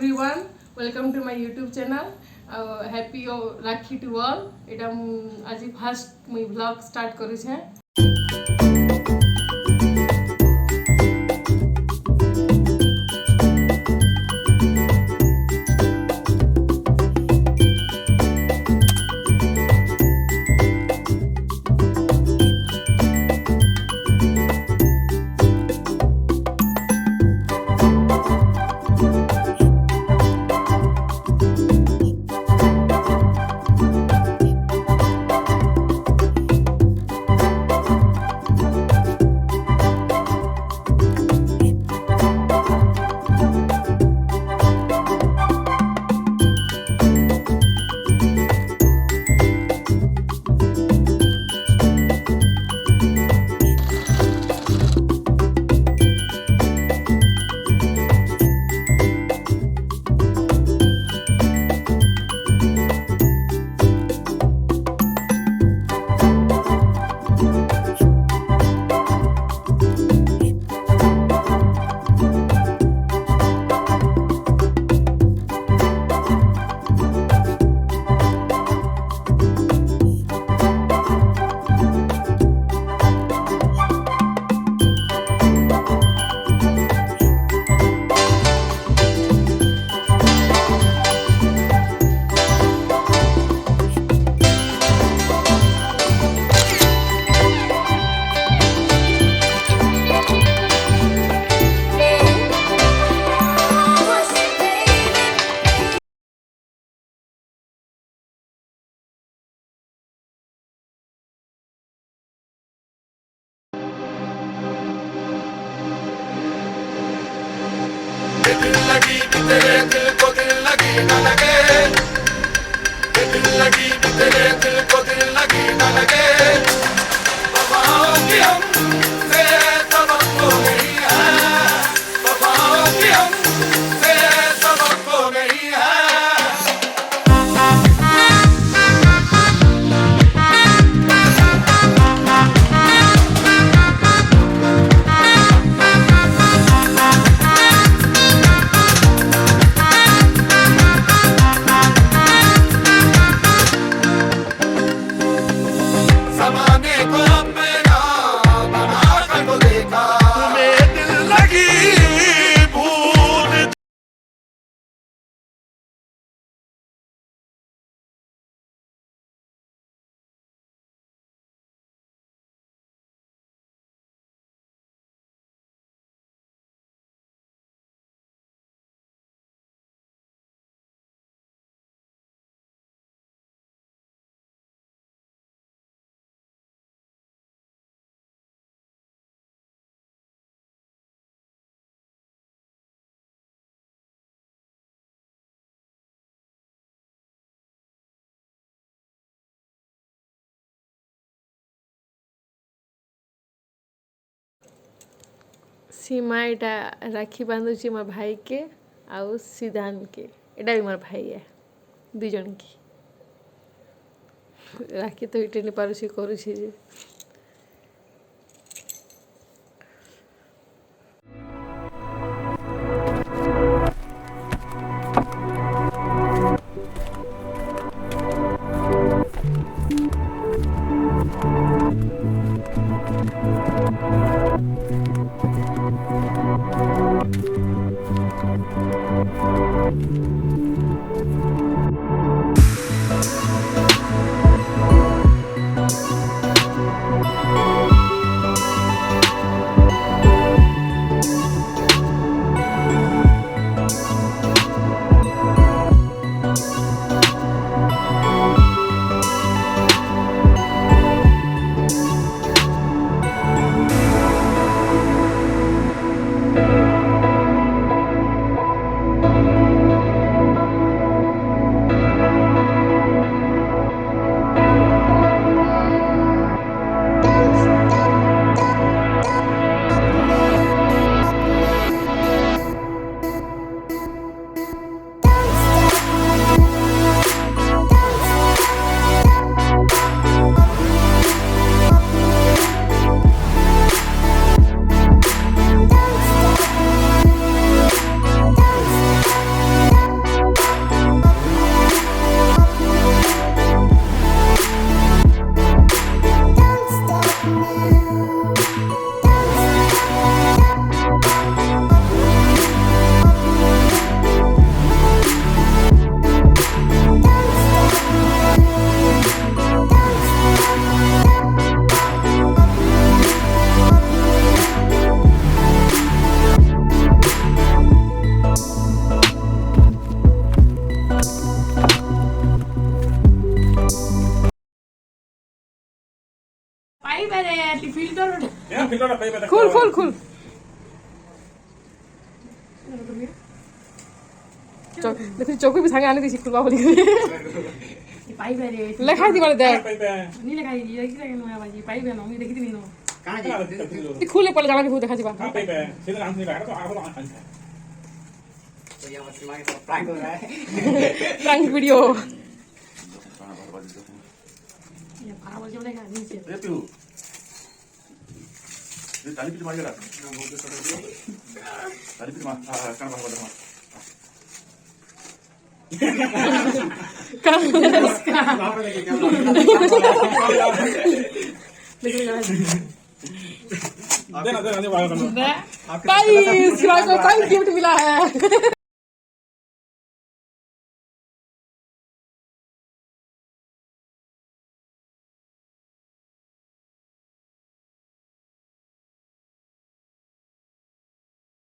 Everyone welcome to my YouTube channel happy Rakhi to all एटा आज fast मुई blog start करू छे। दिल लगी भी तेरे दिल को दिल लगी न लगे, दिल लगी भी तेरे दिल को दिल लगी न लगे। वफाओं की हमसे सबक को नहीं है, वफाओं की हमसे सबक को नहीं है। ज़माने को अपना बना कर तो देखा, तुम्हें दिल लगी भूल। सीमा एटा राखी बांधुची मोर भाई के आउ सिद्धांत के एटा भी मोर भाई है दु जन की राखी तो इटे नहीं पारुची करुची जे filter Ya, filter apa ya? খুল খুল খুল দেখি চোখ भी সাঙ্গে আনে দিছি খুলবা বলি পাইবে রে লেখাই দি মানে দেখ Apa itu? নি লেখাই দি কি লাগে নয়া বাজি পাইবে না আমি দেখি দিনি না তুই খুলে পড়ে জামাকে খুলে দেখা দিবা Apa itu? Sini langsung dah. Aku tak akan. तो ये मछली मार के प्रैंक हो रहा है প্রাঙ্ক ভিডিও ये भाड़ा बोल के लेखा नीचे Itu. Ini tali pintu mana? Tali pintu mana? Kan mana mana? Ada nanti bawa kamu. Guys को कल गिफ्ट मिला है